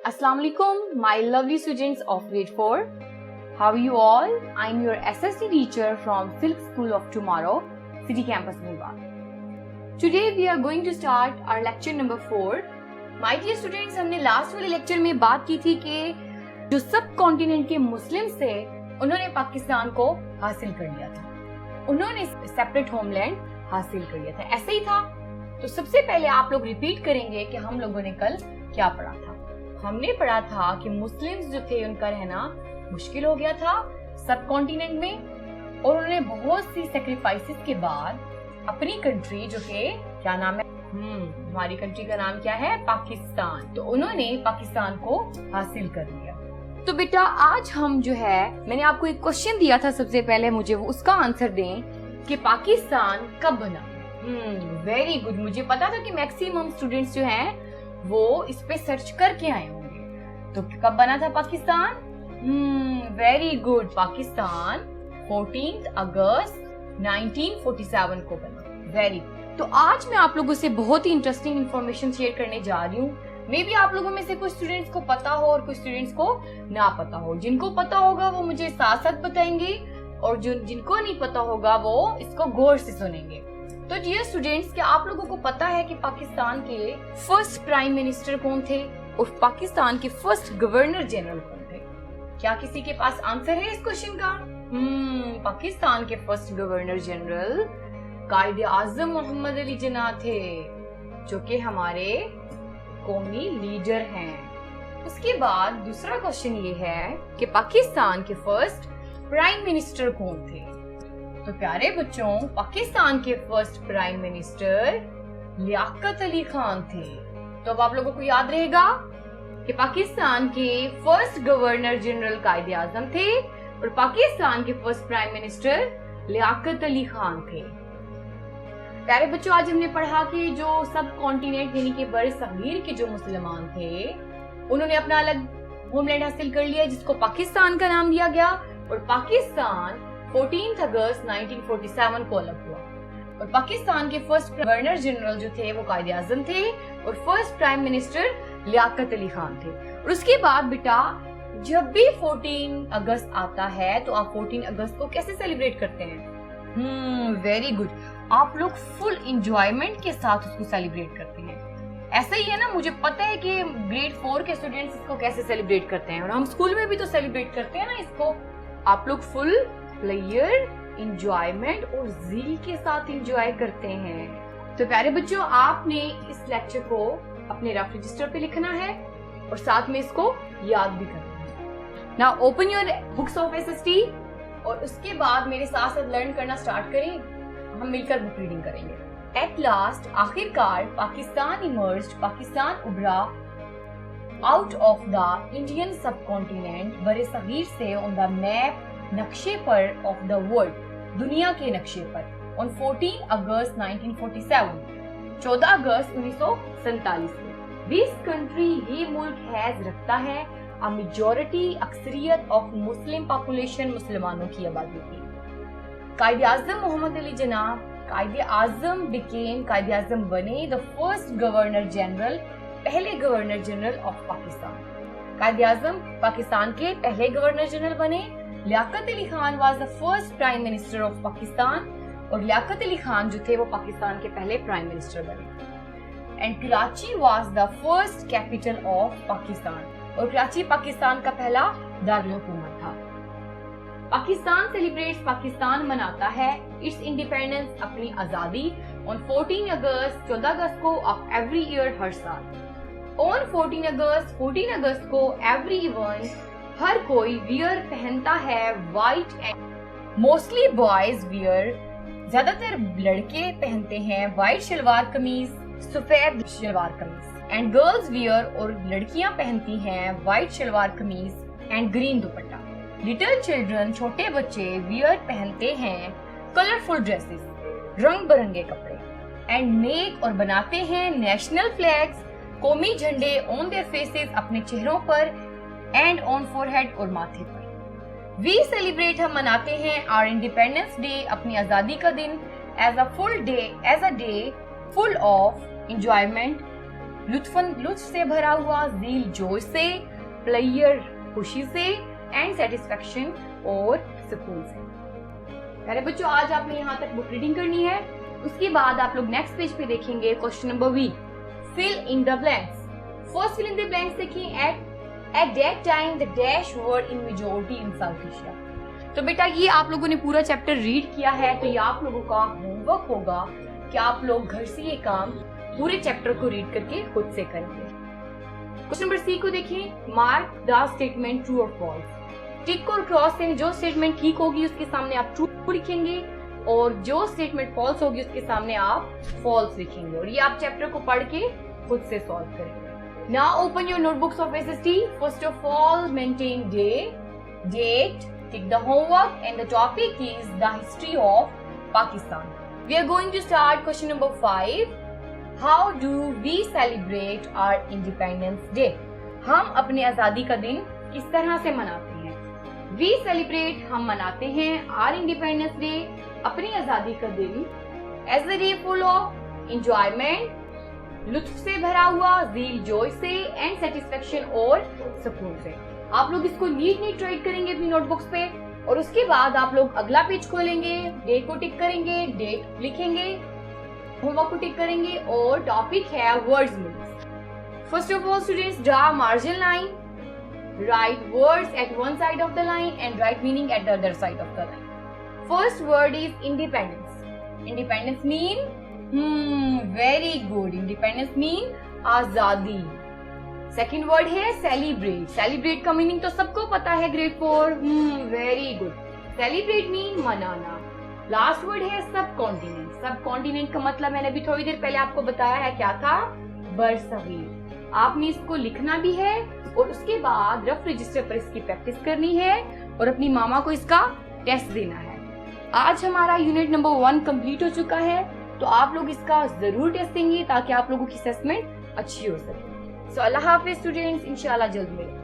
Assalamu alaikum, my lovely students of grade 4. How are you all? I'm your SSC teacher from Silk School of Tomorrow, City Campus, Mulban. Today we are going to start our lecture number 4. My dear students, हमने last वाले lecture में बात की थी कि जो सब continent के मुस्लिम से उन्होंने पाकिस्तान को हासिल कर लिया था, उन्होंने सेपरेट होमलैंड हासिल कर लिया था, ऐसे ही था। तो सबसे पहले आप लोग रिपीट करेंगे कि हम लोगों ने कल क्या पढ़ा था। हमने पढ़ा था कि मुस्लिम्स जो थे उनका रहना मुश्किल हो गया था सब कॉन्टिनेंट में, और उन्होंने बहुत सी सैक्रिफाइसेस के बाद अपनी कंट्री जो कि क्या नाम है, हमारी कंट्री का नाम क्या है, पाकिस्तान, तो उन्होंने पाकिस्तान को हासिल कर लिया। तो बेटा आज हम जो है, मैंने आपको एक क्वेश्चन दिया था, सबसे पहले मुझे उसका आंसर दें कि पाकिस्तान कब बना। वेरी गुड, मुझे पता था कि मैक्सिमम स्टूडेंट्स जो हैं वो इस पे सर्च करके आए होंगे। तो कब बना था पाकिस्तान? वेरी गुड, पाकिस्तान 14 अगस्त 1947 को बना। Very good. तो आज मैं आप लोगों से बहुत ही इंटरेस्टिंग इंफॉर्मेशन शेयर करने जा रही हूँ। मे बी आप लोगों में से कुछ स्टूडेंट्स को पता हो और कुछ स्टूडेंट्स को ना पता हो। जिनको पता होगा वो मुझे साथ साथ बताएंगे, और जिनको नहीं पता होगा वो इसको गौर से सुनेंगे। तो डियर स्टूडेंट्स, क्या आप लोगों को पता है कि पाकिस्तान के फर्स्ट प्राइम मिनिस्टर कौन थे और पाकिस्तान के फर्स्ट गवर्नर जनरल कौन थे? क्या किसी के पास आंसर है इस क्वेश्चन का? पाकिस्तान के फर्स्ट गवर्नर जनरल कायदे आजम मोहम्मद अली जिन्ना थे, जो कि हमारे कौमी लीडर हैं। उसके बाद दूसरा क्वेश्चन ये है कि पाकिस्तान के फर्स्ट प्राइम मिनिस्टर कौन थे? तो प्यारे बच्चों, पाकिस्तान के first prime minister Liaquat Ali Khan थे। तो अब आप लोगों को याद रहेगा कि पाकिस्तान के फर्स्ट गवर्नर जनरल कायदे आजम थे और पाकिस्तान के first prime minister Liaquat Ali Khan थे। प्यारे बच्चों, आज हमने पढ़ा कि जो सब कॉन्टिनेंट यानी कि बर सगीर के जो मुसलमान थे उन्होंने अपना अलग होमलैंड हासिल कर लिया, जिसको पाकिस्तान का नाम दिया गया, और पाकिस्तान 14 अगस्त 1947 को अलग हुआ। और पाकिस्तान के फर्स्ट गवर्नर जनरल जो थे वो कायदे आजम थे और first prime minister Liaquat Ali Khan थे। और उसके बाद बेटा जब भी 14 अगस्त आता है तो आप 14 अगस्त को कैसे सेलिब्रेट करते हैं? वेरी गुड, आप लोग फुल एंजॉयमेंट के साथ उसको सेलिब्रेट करते हैं। ऐसा ही है ना, मुझे पता है कि ग्रेड 4 के स्टूडेंट्स इसको कैसे सेलिब्रेट करते हैं, और हम स्कूल में भी तो सेलिब्रेट करते हैं ना इसको। आप लोग फुल प्लेयर, एंजॉयमेंट और ज़ील के साथ एंजॉय करते हैं। तो प्यारे बच्चों, आपने इस लेक्चर को अपने रफ रजिस्टर पे लिखना है और साथ में इसको याद भी करना है। Now open your books of SST और उसके बाद मेरे साथ साथ लर्न करना स्टार्ट करें। हम मिलकर बुक रीडिंग करेंगे। एट लास्ट, आखिरकार पाकिस्तान इमर्ज्ड, पाकिस्तान उभरा आउट ऑफ द इंडियन सब कॉन्टिनेंट, बरे सगीर से ऑन द मैप, नक्शे पर ऑफ द वर्ल्ड, दुनिया के नक्शे पर, ऑन 14 अगस्त 1947, 14 अगस्त 1947 को। दिस कंट्री, ये मुल्क हैज रखता है अ मेजॉरिटी, अक्सरियत ऑफ मुस्लिम पॉपुलेशन, मुसलमानों की आबादी की। कायदे आजम मोहम्मद अली जिन्ना, कायदे आजम बने द फर्स्ट गवर्नर जनरल, पहले governor general of Pakistan. Quaid-e Azam Pakistan के पहले गवर्नर जनरल बने। Liaquat Ali Khan was the first prime minister of Pakistan, और लियाकत अली खान जो थे वो पाकिस्तान के पहले प्राइम मिनिस्टर बने। And Karachi was the first capital of Pakistan, और कराची पाकिस्तान का पहला दारुल हुकूमत था। पाकिस्तान सेलिब्रेट्स, पाकिस्तान मनाता है इट्स इंडिपेंडेंस, अपनी आजादी, ऑन 14 अगस्त, 14 अगस्त को ऑफ एवरी ईयर, हर साल। ऑन 14 अगस्त को एवरी वन, हर कोई वियर पहनता है white, and mostly boys wear, ज्यादातर लड़के पहनते हैं व्हाइट शलवार कमीज, सफेद शलवार कमीज, एंड गर्ल्स वियर, और लड़कियां पहनती हैं व्हाइट शलवार कमीज and green dupatta. Little children, छोटे बच्चे, वियर पहनते हैं कलरफुल ड्रेसेस, रंग बिरंगे कपड़े, एंड मेक, और बनाते हैं नेशनल फ्लैग्स, कौमी झंडे, ऑन देयर फेसेस, अपने चेहरों पर, एंड ऑन फोरहेड, और माथे पर। वी सेलिब्रेट, हम मनाते हैं आवर इंडिपेंडेंस डे, अपनी आजादी का दिन, as a day full of enjoyment, लुत्फ से भरा हुआ, ज़ील जोश से, प्लेयर खुशी से, एंड सेटिस्फेक्शन और सुकून से। प्यारे बच्चों, आज आपने यहाँ तक बुक रीडिंग करनी है। उसके बाद आप लोग नेक्स्ट पेज पे देखेंगे question number B, fill in the blanks. First fill in the blanks देखिए, at that time the dash were in majority in south Asia. तो बेटा ये आप लोगों ने पूरा चैप्टर रीड किया है, तो ये आप लोगों का होमवर्क होगा कि आप लोग घर से ये काम पूरे चैप्टर को रीड करके खुद से करेंगे। क्वेश्चन नंबर सी को देखिए, मार्क द स्टेटमेंट ट्रू और फॉल्स। टिक और क्रॉस से जो स्टेटमेंट ठीक होगी उसके सामने आप ट्रू लिखेंगे और जो स्टेटमेंट फॉल्स होगी उसके सामने आप फॉल्स लिखेंगे, और ये आप चैप्टर को पढ़ के खुद से सॉल्व करेंगे। Now open your notebooks of SST. First of all maintain day, date, tick the homework and the topic is the history of Pakistan. We are going to start question number 5. How do we celebrate our Independence Day? हम अपने आजादी का दिन किस तरह से मनाते हैं? We celebrate, हम मनाते हैं our Independence Day, अपनी आजादी का दिन as a day full of enjoyment, लुत्फ से भरा हुआ, ज़ील जोश से, एंड सेटिस्फेक्शन और सुकून से। आप लोग इसको नीट राइट करेंगे अपनी नोटबुक्स पे, और उसके बाद आप लोग अगला पेज खोलेंगे, डेट को टिक करेंगे, डेट लिखेंगे, होमवर्क को टिक करेंगे, और टॉपिक है words meanings. First of all students, draw margin line, right words eight one side of the line and right meaning at the other side of the line. First word is independence. Independence mean very good, independence mean आजादी। Second word है celebrate. Celebrate का meaning तो सबको पता है, grade 4, very good. Celebrate mean मनाना। Last word है सब कॉन्टिनेंट। सब कॉन्टिनेंट का मतलब मैंने अभी थोड़ी देर पहले आपको बताया है, क्या था? बरसगीर। आपने इसको लिखना भी है और उसके बाद रफ रजिस्टर पर इसकी प्रैक्टिस करनी है और अपनी मामा को इसका टेस्ट देना है। आज हमारा यूनिट नंबर 1 कंप्लीट हो चुका है, तो आप लोग इसका जरूर टेस्ट देंगे ताकि आप लोगों की असेसमेंट अच्छी हो सके। सो अल्लाह हाफिज स्टूडेंट्स, इंशाल्लाह जल्द मिलेंगे।